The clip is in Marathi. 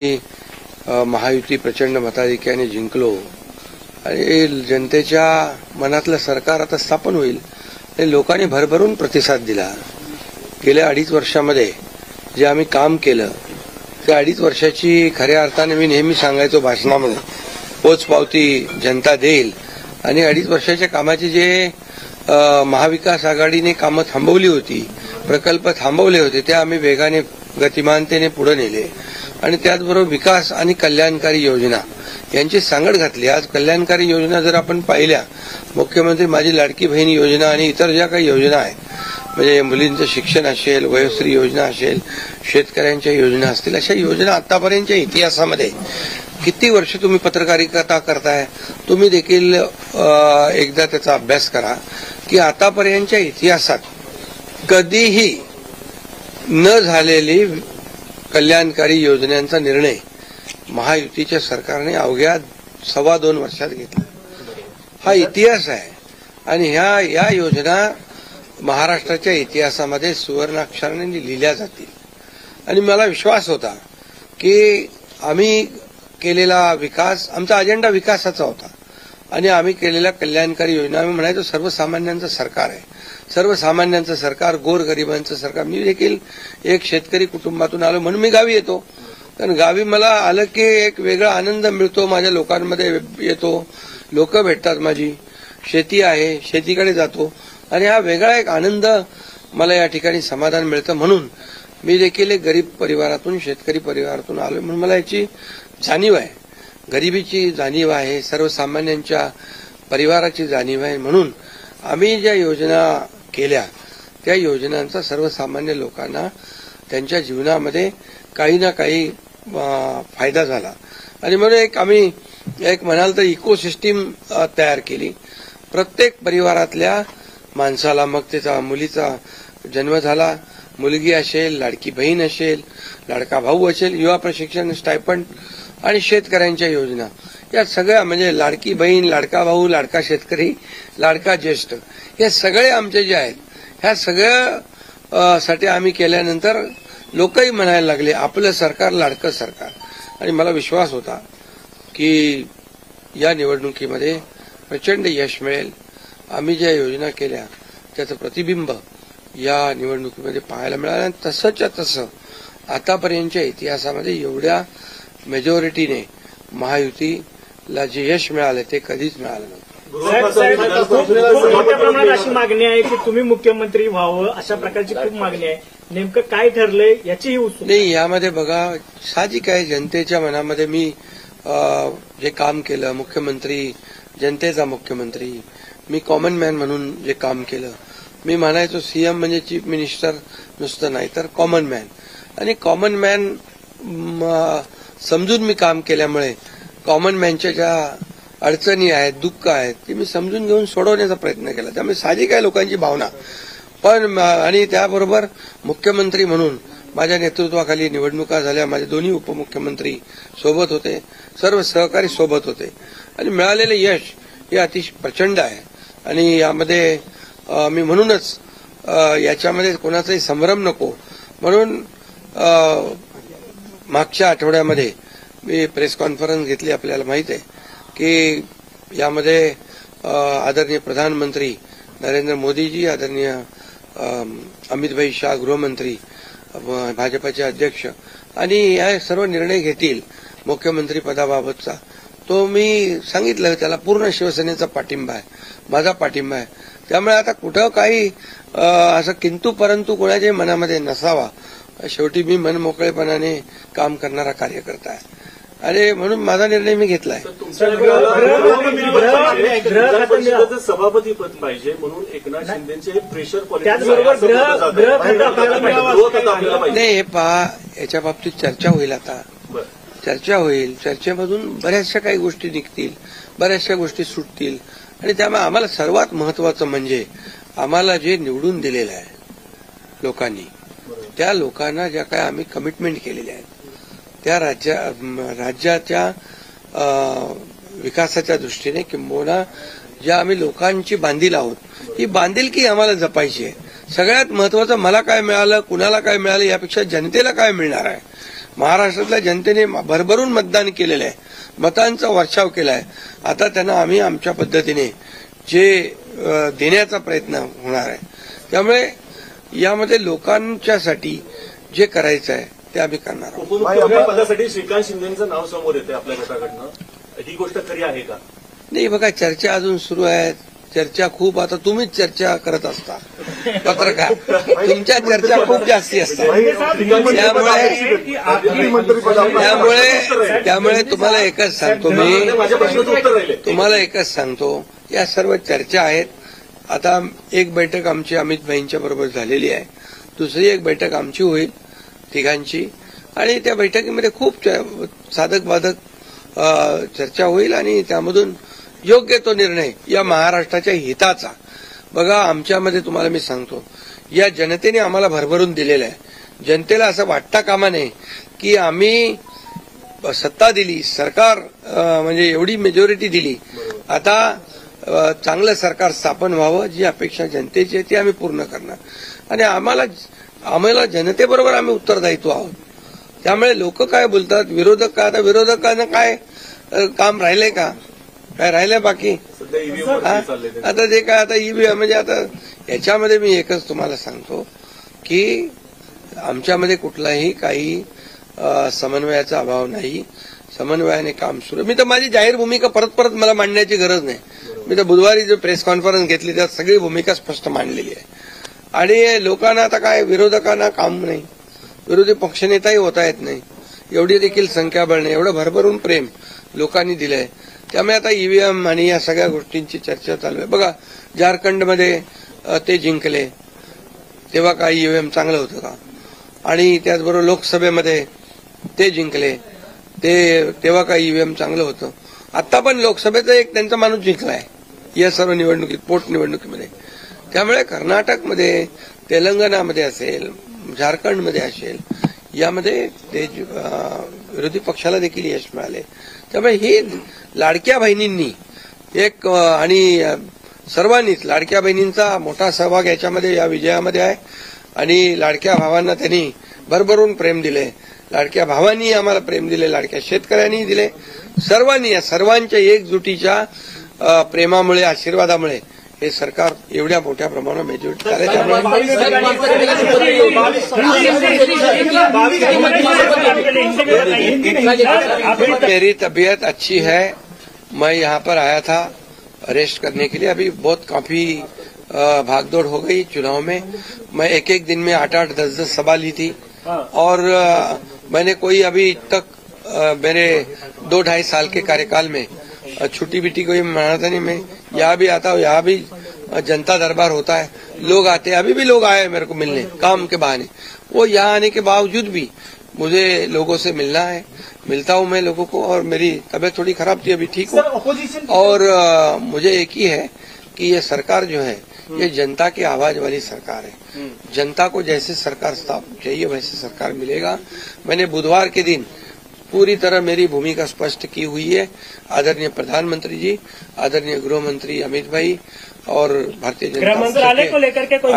महायुती प्रचंड मताधिक्याने जिंकलो आणि जनतेच्या मनातलं सरकार आता स्थापन होईल आणि लोकांनी भरभरून प्रतिसाद दिला। गेल्या 2.5 वर्षामध्ये जे आम्ही काम केलं त्या 2.5 वर्षाची खऱ्या अर्थाने मी नेहमी सांगायचो भाषणामध्ये पोचपावती जनता देईल आणि 2.5 वर्षाच्या कामाचे जे महाविकास आघाडीने कामं थांबवली होती, प्रकल्प थांबवले होते, ते आम्ही वेगाने गतिमानतेने पुढे नेले आणि त्याचबरोबर विकास आणि कल्याणकारी योजना यांची सांगड घातली। आज कल्याणकारी योजना जर आपण पाहिल्या, मुख्यमंत्री माझी लाडकी बहीण योजना आणि इतर ज्या काही योजना आहेत, म्हणजे मुलींचं शिक्षण असेल, वयोश्री योजना असेल, शेतकऱ्यांच्या योजना असतील, अशा योजना आतापर्यंतच्या इतिहासामध्ये किती वर्ष तुम्ही पत्रकारिता करताय, तुम्ही देखील एकदा त्याचा अभ्यास करा की आतापर्यंतच्या इतिहासात कधीही न झालेली कल्याणकारी योजनांचा निर्णय महायुतीच्या सरकारने अवघ्या 2.25 वर्षात घेतला। हा इतिहास आहे आणि या योजना महाराष्ट्राच्या इतिहासामध्ये सुवर्णाक्षराने लिहिल्या जातील आणि मला विश्वास होता की आम्ही केलेला विकास, आमचा अजेंडा विकासाचा होता आणि आम्ही केलेल्या कल्याणकारी योजना, आम्ही म्हणायचो सर्वसामान्यांचं सरकार आहे, सर्वसामान्यांचं सरकार, गोरगरिबांचं सरकार। मी देखील एक शेतकरी कुटुंबातून आलो म्हणून मी गावी येतो, कारण गावी मला आलं की एक वेगळा आनंद मिळतो, माझ्या लोकांमध्ये येतो, लोक भेटतात, माझी शेती आहे, शेतीकडे जातो आणि हा वेगळा एक आनंद मला या ठिकाणी समाधान मिळतं। म्हणून मी देखील एक गरीब परिवारातून, शेतकरी परिवारातून आलो म्हणून मला याची जाणीव आहे, गरिबीची जाणीव आहे, सर्वसामान्यांच्या परिवाराची जाणीव आहे। म्हणून आम्ही ज्या योजना केल्या त्या योजनांचा सर्वसामान्य लोकांना त्यांच्या जीवनामध्ये काही ना काही फायदा झाला आणि म्हणून आम्ही म्हणाल तर इकोसिस्टीम तयार केली। प्रत्येक परिवारातल्या माणसाला, मग त्याचा मुलीचा जन्म झाला, मुलगी असेल, लाडकी बहीण असेल, लाडका भाऊ असेल, युवा प्रशिक्षण स्टायपंड आणि शेतकऱ्यांच्या योजना, या सगळ्या म्हणजे लाडकी बहीण, लाडका भाऊ, लाडका शेतकरी, लाडका ज्येष्ठ, हे सगळे आमचे जे आहेत, ह्या सगळ्या साठी आम्ही केल्यानंतर लोकही म्हणायला लागले आपलं सरकार लाडकं सरकार आणि मला विश्वास होता की या निवडणुकीमध्ये प्रचंड यश मिळेल। आम्ही ज्या योजना केल्या त्याचं प्रतिबिंब या निवडणुकीमध्ये पाहायला मिळालं आणि तसंच्या तसं आतापर्यंतच्या इतिहासामध्ये एवढ्या मेजॉरिटीने महायुतीला जे यश मिळालं ते कधीच मिळालं नव्हतं। मोठ्या प्रमाणात अशी मागणी आहे की तुम्ही मुख्यमंत्री व्हावं, अशा प्रकारची खूप मागणी आहे, नेमकं काय ठरलंय याचीही उत्सुकता नाही। यामध्ये बघा, साहजिक आहे, जनतेच्या मनामध्ये मी जे काम केलं, मुख्यमंत्री, जनतेचा मुख्यमंत्री, मी कॉमन मॅन म्हणून जे काम केलं, मी म्हणायचो सीएम म्हणजे चीफ मिनिस्टर नुसतं नाही तर कॉमन मॅन, आणि कॉमन मॅन समजून मी काम केल्यामुळे कॉमन मॅनच्या ज्या अडचणी आहेत, दुःख आहेत, ते मी समजून घेऊन सोडवण्याचा प्रयत्न केला। त्यामुळे साहजिक आहे लोकांची भावना, पण आणि त्याबरोबर मुख्यमंत्री म्हणून माझ्या नेतृत्वाखाली निवडणुका झाल्या, माझे दोन्ही उपमुख्यमंत्री सोबत होते, सर्व सहकारी सोबत होते आणि मिळालेले यश हे अतिशय प्रचंड आहे आणि यामध्ये मी म्हणूनच याच्यामध्ये कोणाचाही संभ्रम नको म्हणून मागच्या आठवड्यामध्ये मी प्रेस कॉन्फरन्स घेतली। आपल्याला माहित आहे की यामध्ये आदरणीय प्रधानमंत्री नरेंद्र मोदीजी, आदरणीय अमितभाई शाह गृहमंत्री, भाजपाचे अध्यक्ष आणि या सर्व निर्णय घेतील मुख्यमंत्री पदाबाबतचा, तो मी सांगितलं त्याला पूर्ण शिवसेनेचा पाठिंबा आहे, माझा पाठिंबा आहे। त्यामुळे आता कुठं काही असं किंतु परंतु कोणाच्याही मनामध्ये नसावा। शेवटी मी मनमोकळेपणाने काम करणारा कार्यकर्ता आहे आणि म्हणून माझा निर्णय मी घेतलाय। सभापती पद पाहिजे म्हणून एकनाथ शिंदेचे प्रेशर नाही, हे पहा, याच्या बाबतीत चर्चा होईल, आता चर्चा होईल, चर्चेमधून बऱ्याचशा काही गोष्टी निघतील, बऱ्याचशा गोष्टी सुटतील आणि त्यामुळे आम्हाला सर्वात महत्वाचं म्हणजे आम्हाला जे निवडून दिलेलं आहे लोकांनी, त्या लोकांना ज्या काही आम्ही कमिटमेंट केलेल्या आहेत त्या राज्याच्या विकासाच्या दृष्टीने किंबहुना ज्या आम्ही लोकांची बांधील आहोत, ही बांधिलकी आम्हाला जपायची आहे। सगळ्यात महत्वाचं मला काय मिळालं, कुणाला काय मिळालं यापेक्षा जनतेला काय मिळणार आहे महाराष्ट्रातल्या जनतेने भरभरून मतदान केलेलं आहे, मतांचा वर्षाव केला आहे. आता त्यांना आम्ही आमच्या पद्धतीने जे देण्याचा प्रयत्न होणार आहे. त्यामुळे यामध्ये लोकांच्यासाठी जे करायचं आहे ते आम्ही करणार आहोत. उपमुख्यमंत्री पदासाठी श्रीकांत शिंदेचं नाव समोर येते आपल्या गटाकडनं, ही गोष्ट खरी आहे का? नाही बघा, चर्चा अजून सुरू आहे. चर्चा खूप, आता तुम्हीच चर्चा करत असता पत्रकार, तुमच्या चर्चा खूप जास्ती असतात. त्यामुळे तुम्हाला एकच सांगतो मी, तुम्हाला एकच सांगतो, या सर्व चर्चा आहेत. आता एक बैठक आमची अमित भाईंच्या बरोबर झालेली आहे, दुसरी एक बैठक आमची होईल तिघांची, आणि त्या बैठकीमध्ये खूप साधक बाधक चर्चा होईल आणि त्यामधून योग्य तो निर्णय या महाराष्ट्राच्या हिताचा. बघा, आमच्यामध्ये तुम्हाला मी सांगतो, या जनतेने आम्हाला भरभरून दिलेलं आहे. जनतेला असं वाटता कामा नये की आम्ही सत्ता दिली, सरकार म्हणजे एवढी मेजॉरिटी दिली, आता चांगलं सरकार स्थापन व्हावं, जी अपेक्षा जनतेची आहे ती आम्ही पूर्ण करणार. आणि आम्हाला जनतेबरोबर आम्ही उत्तरदायित्व आहोत. त्यामुळे लोक काय बोलतात, विरोधक काय, आता विरोधकांना काय काम राहिलंय का? काय राहिलंय बाकी? आता जे काय आता ईव्हीएम म्हणजे आता याच्यामध्ये मी एकच तुम्हाला सांगतो की आमच्यामध्ये कुठलाही काही समन्वयाचा अभाव नाही. समन्वयाने काम सुरू. मी तर माझी जाहीर भूमिका परत मला मांडण्याची गरज नाही. मी तर बुधवारी जो प्रेस कॉन्फरन्स घेतली त्यात सगळी भूमिका स्पष्ट मांडलेली आहे. आणि लोकांना आता काय, विरोधकांना काम नाही, विरोधी पक्षनेताही होता येत नाही, एवढी देखील संख्याबळ नाही, एवढं भरभरून प्रेम लोकांनी दिलंय. त्यामुळे आता ईव्हीएम आणि या सगळ्या गोष्टींची चर्चा चालू आहे. बघा, झारखंडमध्ये ते जिंकले तेव्हा काही ईव्हीएम चांगलं होतं का? आणि त्याचबरोबर लोकसभेमध्ये ते जिंकले तेव्हा काही ईव्हीएम चांगलं होतं? आता पण लोकसभेचा एक त्यांचा माणूस जिंकलाय या सर्व निवडणुकीत, पोटनिवडणुकीमध्ये. त्यामुळे कर्नाटकमध्ये, तेलंगणामध्ये असेल, झारखंडमध्ये असेल, यामध्ये ते विरोधी पक्षाला देखील यश मिळाले. त्यामुळे ही लाडक्या बहिणींनी एक आणि सर्वांनीच लाडक्या बहिणींचा मोठा सहभाग याच्यामध्ये, या विजयामध्ये आहे. आणि लाडक्या भावांना त्यांनी भरभरून प्रेम दिले, लाडक्या भावांनी आम्हाला प्रेम दिले, लाडक्या शेतकऱ्यांनी दिले. सर्वांनी, या सर्वांच्या एकजुटीच्या प्रेमामुळे, आशीर्वादामुळे हे सरकार एवढ्या मोठ्या प्रमाणात मेजॉरिटी झाले. मेरी तबीयत अच्छी है. मैं यहाँ पर आया था अरेस्ट करने के लिए. अभी बहुत काफी भागदौड़ हो गई चुनाव में. मैं एक दिन में 8-8, 10-10 सभा ली थी. और मैंने कोई अभी तक मेरे 2-2.5 साल के कार्यकाल में छुट्टी बिट्टी कोई मनाता नहीं. मैं यहाँ भी आता हूँ, यहाँ भी जनता दरबार होता है, लोग आते हैं. अभी भी लोग आए मेरे को मिलने काम के बहाने. वो यहाँ आने के बावजूद भी मुझे लोगों से मिलना है. मिलता हूँ मैं लोगों को. और मेरी तबीयत थोड़ी खराब थी, अभी ठीक हूँ. और मुझे एक ही है कि ये सरकार जो है ये जनता की आवाज वाली सरकार है. जनता को जैसे सरकार चाहिए वैसे सरकार मिलेगा. मैंने बुधवार के दिन पूरी तरह मेरी भूमिका स्पष्ट की हुई है. आदरणीय प्रधानमंत्री जी, आदरणीय गृह मंत्री अमित भाई और भारतीय जनता गृह मंत्रालय को लेकर के कोई